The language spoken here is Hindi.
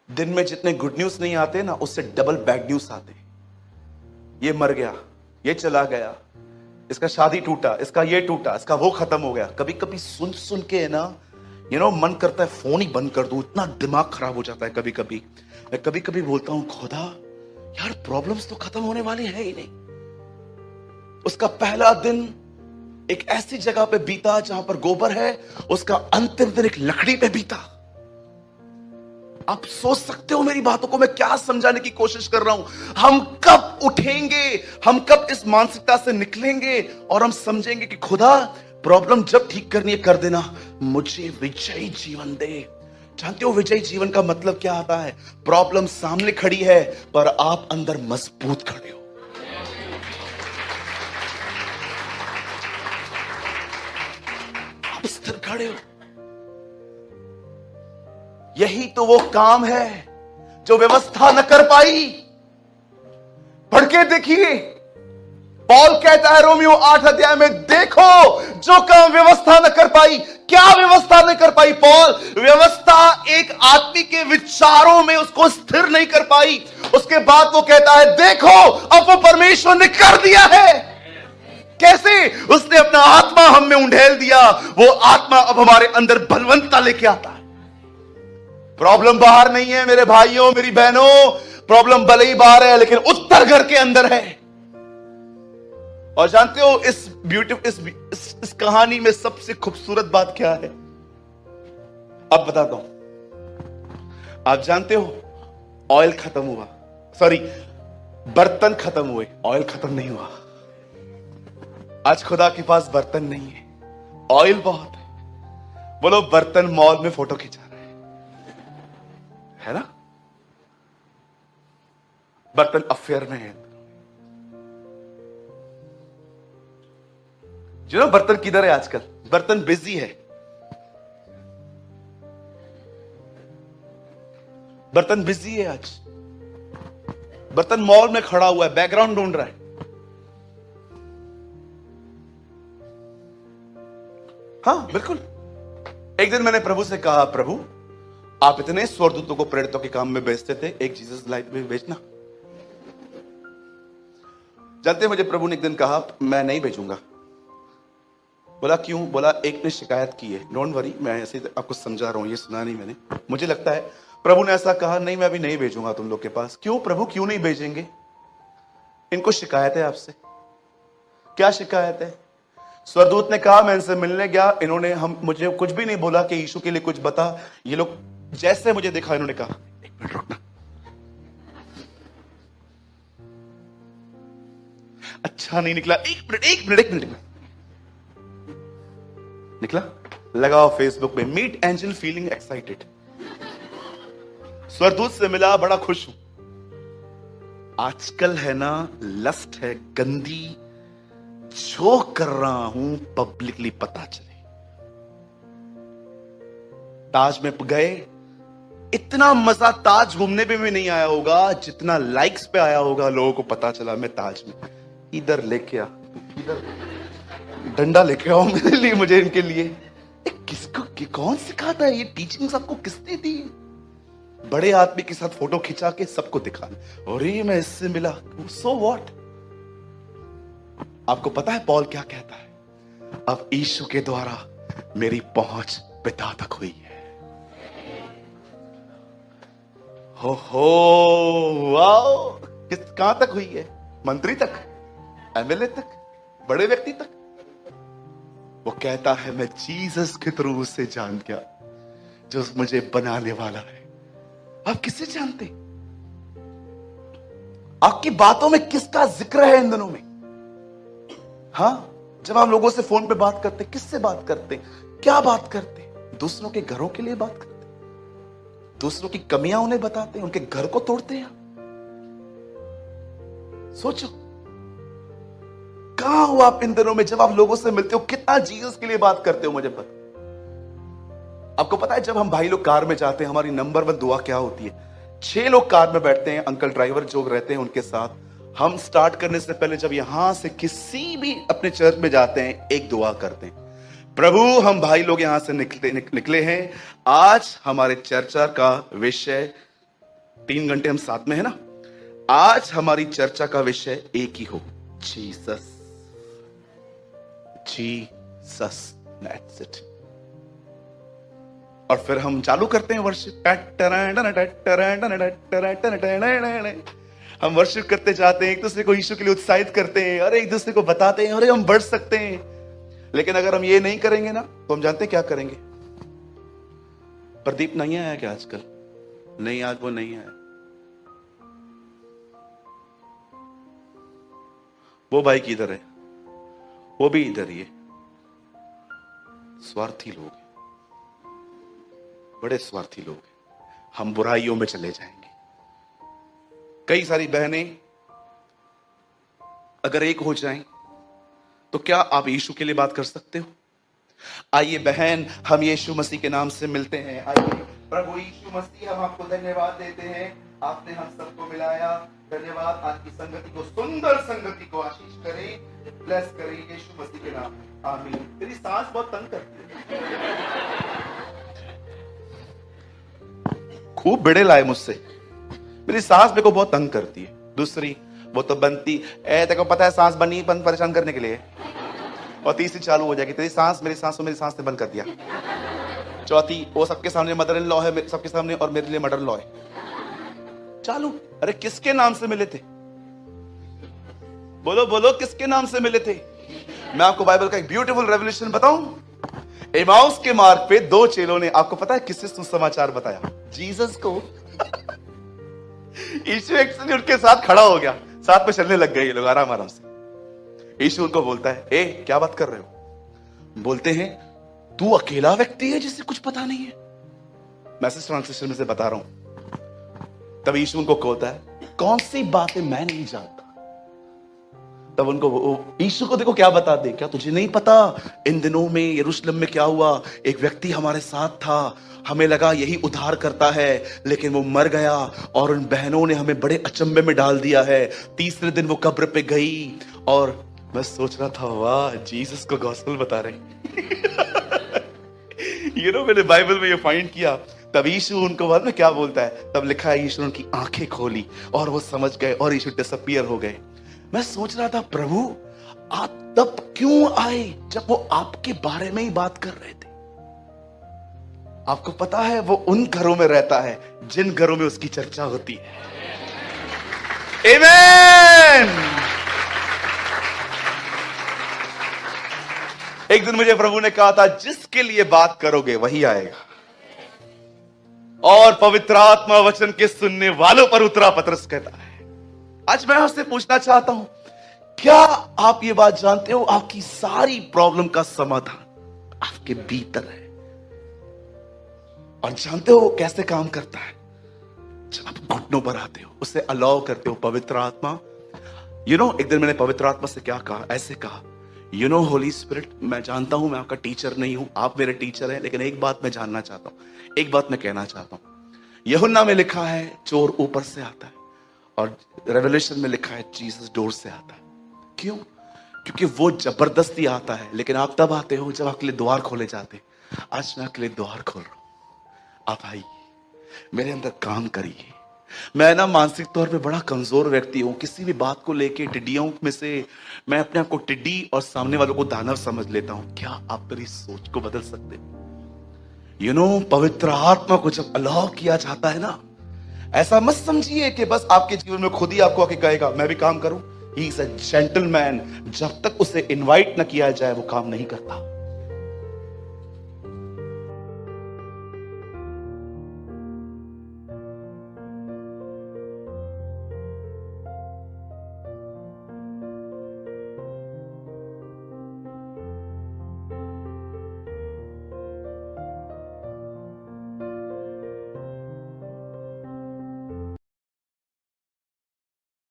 दिन में जितने गुड न्यूज नहीं आते ना, उससे डबल बैड न्यूज आते। ये मर गया, ये चला गया, इसका शादी टूटा, इसका ये टूटा, इसका वो खत्म हो गया। कभी कभी सुन सुन के ना मन करता है फोन ही बंद कर दूं, इतना दिमाग खराब हो जाता है। कभी कभी मैं कभी कभी बोलता हूं, खुदा यार प्रॉब्लम्स तो खत्म होने वाली है ही नहीं। उसका पहला दिन एक ऐसी जगह पे बीता जहां पर गोबर है, उसका अंतिम दिन एक लकड़ी पे बीता। आप सोच सकते हो मेरी बातों को मैं क्या समझाने की कोशिश कर रहा हूं। हम कब उठेंगे, हम कब इस मानसिकता से निकलेंगे और हम समझेंगे कि खुदा प्रॉब्लम जब ठीक करनी है कर देना, मुझे विजयी जीवन दे। जानते हो विजयी जीवन का मतलब क्या आता है? प्रॉब्लम सामने खड़ी है पर आप अंदर मजबूत खड़े हो। आप स्थिर खड़े हो। यही तो वो काम है जो व्यवस्था न कर पाई। पढ़ के देखिए, पॉल कहता है रोमियो 8 अध्याय में, देखो जो काम व्यवस्था न कर पाई। क्या व्यवस्था नहीं कर पाई पॉल? व्यवस्था एक आदमी के विचारों में उसको स्थिर नहीं कर पाई। उसके बाद वो कहता है देखो अब वो परमेश्वर ने कर दिया है। कैसे? उसने अपना आत्मा हम में उंडेल दिया। वो आत्मा अब हमारे अंदर बलवंतता लेके आता है। प्रॉब्लम बाहर नहीं है मेरे भाइयों मेरी बहनों, प्रॉब्लम भले ही बाहर है लेकिन उत्तर घर के अंदर है। और जानते हो इस कहानी में सबसे खूबसूरत बात क्या है? अब बताता हूं। आप जानते हो ऑयल खत्म हुआ, सॉरी बर्तन खत्म हुए, ऑयल खत्म नहीं हुआ। आज खुदा के पास बर्तन नहीं है, ऑयल बहुत है। बोलो बर्तन मॉल में फोटो खिंचा रहा है ना? बर्तन अफेयर में है। जो बर्तन किधर है आजकल? बर्तन बिजी है। बर्तन बिजी है आज। बर्तन मॉल में खड़ा हुआ है, बैकग्राउंड ढूंढ रहा है। हाँ बिल्कुल। एक दिन मैंने प्रभु से कहा, प्रभु आप इतने स्वर्गदूतों को प्रेरितों के काम में भेजते थे, एक जीसस लाइफ में भेजना। जानते मुझे प्रभु ने एक दिन कहा मैं नहीं भेजूंगा। बोला क्यों? बोला एक ने शिकायत की है। डोंट वरी, मैं ऐसे आपको समझा रहा हूं, ये सुना नहीं मैंने। मुझे लगता है प्रभु ने ऐसा कहा, नहीं मैं अभी नहीं भेजूंगा तुम लोग के पास। क्यों प्रभु, क्यों नहीं भेजेंगे? इनको शिकायत है आपसे। क्या शिकायत है? स्वर्गदूत ने कहा मैं इनसे मिलने गया, इन्होंने मुझे कुछ भी नहीं बोला कि यीशु के लिए कुछ बता। ये लोग जैसे मुझे देखा इन्होंने कहा एक मिनट रुकना, अच्छा नहीं निकला, एक मिनट निकला। लगाओ फेसबुक पे, मीट एंजल फीलिंग एक्साइटेड। स्वर्गदूत से मिला, बड़ा खुश हूं। आजकल है ना लस्ट है गंदी, जो कर रहा हूं पब्लिकली पता चले। ताज में गए, इतना मजा ताज घूमने पे भी नहीं आया होगा जितना लाइक्स पे आया होगा। लोगों को पता चला मैं ताज में। इधर लेके आ, इधर डंडा लेके आओ मेरे लिए, मुझे इनके लिए। किसको कौन सिखाता है ये टीचिंग? सबको किसने दी? बड़े आदमी के साथ फोटो खिंचा के सबको दिखाना, और ये मैं इससे मिला, सो व्हाट? आपको पता है पॉल क्या कहता है? अब यीशु के द्वारा मेरी पहुंच पिता तक हुई है। हो वाओ, कहां तक हुई है? मंत्री तक, एमएलए तक, बड़े व्यक्ति तक। वो कहता है मैं जीसस के थ्रू से जान गया जो मुझे बनाने वाला है। आप किसे जानते? आपकी बातों में किसका जिक्र है इन दिनों में? हाँ, जब आप लोगों से फोन पे बात करते, किससे बात करते? क्या बात करते? दूसरों के घरों के लिए बात करते, दूसरों की कमियां उन्हें बताते, उनके घर को तोड़ते हैं। सोचो कहां हो आप इन दिनों में? जब आप लोगों से मिलते हो कितना जीसस के लिए बात करते हो? मुझे पता। आपको पता है जब हम भाई लोग कार में जाते हैं, हमारी नंबर 1 दुआ क्या होती है? 6 लोग कार में बैठते हैं, अंकल ड्राइवर जो रहते हैं उनके साथ। हम स्टार्ट करने से पहले जब यहां से किसी भी अपने चर्च में जाते हैं, एक दुआ करते हैं, प्रभु हम भाई लोग यहां से निकले हैं, आज हमारे चर्चा का विषय 3 घंटे हम साथ में है ना। आज हमारी चर्चा का विषय एक ही हो, जीसस, जीसस, दैट्स इट। और फिर हम चालू करते हैं वर्शिप। हम वर्शिप करते जाते हैं, एक दूसरे को यीशु के लिए उत्साहित करते हैं और एक दूसरे को बताते हैं अरे हम बढ़ सकते हैं। लेकिन अगर हम ये नहीं करेंगे ना तो हम जानते हैं क्या करेंगे। प्रदीप नहीं आया क्या आजकल? नहीं, आज वो नहीं आया। वो भाई किधर है? वो भी इधर ही है। स्वार्थी लोग हैं, बड़े स्वार्थी लोग हैं। हम बुराइयों में चले जाएंगे। कई सारी बहनें अगर एक हो जाएं तो क्या आप यीशु के लिए बात कर सकते हो? आइए बहन, हम यीशु मसीह के नाम से मिलते हैं। आइए प्रभु यीशु मसीह, हम आपको धन्यवाद देते हैं, आपने हम सबको मिलाया। धन्यवाद। आज की संगति को, सुंदर संगति को आशीष करें, ब्लेस करें यीशु मसीह के नाम में, आमीन। तेरी सांस बहुत तंग करती है। खूब बिड़े लाए मुझसे, मेरी सांस मेरे को बहुत तंग करती है। दूसरी वो तो बनती तेरे को पता है सांस बनी परेशान करने के लिए। और तीसरी चालू हो जाएगी, तेरी सांस मेरी सांस, मेरी सांस ने बंद कर दिया। चौथी वो सबके सामने मदर इन लॉ है, सबके सामने, और मेरे लिए मदर इन लॉ है। चालू। अरे किसके नाम से मिले थे? बोलो बोलो, किसके नाम से मिले थे? मैं आपको बाइबल का एक ब्यूटीफुल रेवल्यूशन बताऊं। एमाउस के मार्ग पे 2 चेलों ने, आपको पता है किससे सुसमाचार बताया? जीसस को। यीशु एक्चुअली उनके साथ खड़ा हो गया, साथ में चलने लग गए ये लोग आराम आराम से। यीशु उनको बोलता है, ए क्या बात कर रहे हो? बोलते हैं तू अकेला व्यक्ति है जिसे कुछ पता नहीं है। मैसेज ट्रांसलेशन में से बता रहा हूं। तब यीशु उनको कहता है, कौन सी बातें मैं नहीं जानता। तब उनको यीशु को देखो क्या बता दे, क्या तुझे नहीं पता इन दिनों में यरूशलेम में क्या हुआ? एक व्यक्ति हमारे साथ था, हमें लगा यही उद्धार करता है, लेकिन वो मर गया और उन बहनों ने हमें बड़े अचंभे में डाल दिया है। तीसरे दिन वो कब्र पे गई और मैं सोच रहा था वाह, जीसस को गॉस्पेल बता रहे। मैंने बाइबल में ये फाइंड किया। तब यीशु उनको बाद में क्या बोलता है? तब लिखा है यीशु ने उनकी आंखें खोली और वो समझ गए और यीशु डिसअपीयर हो गए। मैं सोच रहा था प्रभु आप तब क्यों आए जब वो आपके बारे में ही बात कर रहे थे? आपको पता है वो उन घरों में रहता है जिन घरों में उसकी चर्चा होती है। आमीन। एक दिन मुझे प्रभु ने कहा था, जिसके लिए बात करोगे वही आएगा। और पवित्र आत्मा वचन के सुनने वालों पर उतरा, पतरस कहता है। आज मैं आपसे पूछना चाहता हूं, क्या आप ये बात जानते हो? आपकी सारी प्रॉब्लम का समाधान आपके भीतर है। और जानते हो कैसे काम करता है? जब आप घुटनों पर आते हो, उसे अलाउ करते हो, पवित्र आत्मा। एक दिन मैंने पवित्र आत्मा से क्या कहा? ऐसे कहा, होली स्पिरिट, मैं जानता हूं मैं आपका टीचर नहीं हूं, आप मेरे टीचर हैं, लेकिन एक बात मैं जानना चाहता हूं, एक बात मैं कहना चाहता हूं। यूहन्ना में लिखा है चोर ऊपर से आता है, और रेवलेशन में लिखा है जीसस डोर से आता है। क्यों? क्योंकि वो जबरदस्ती आता है, लेकिन आप तब आते हो जब आपके लिए द्वार खोले जाते हैं। आज मैं आपके लिए द्वार खोल रहा हूं, आप आइए, मेरे अंदर काम करिए। मैं ना मानसिक तौर पे बड़ा कमजोर व्यक्ति हूं, किसी भी बात को लेके टिड्डियों में से मैं अपने आप को टिड्डी और सामने वालों को दानव समझ लेता हूं। क्या आप मेरी सोच को बदल सकते हो? पवित्र आत्मा को जब अलाउ किया जाता है ना, ऐसा मत समझिए कि बस आपके जीवन में खुद ही आपको आके कहेगा मैं भी काम करूं। He is a gentleman. जब तक उसे इनवाइट न किया जाए वो काम नहीं करता।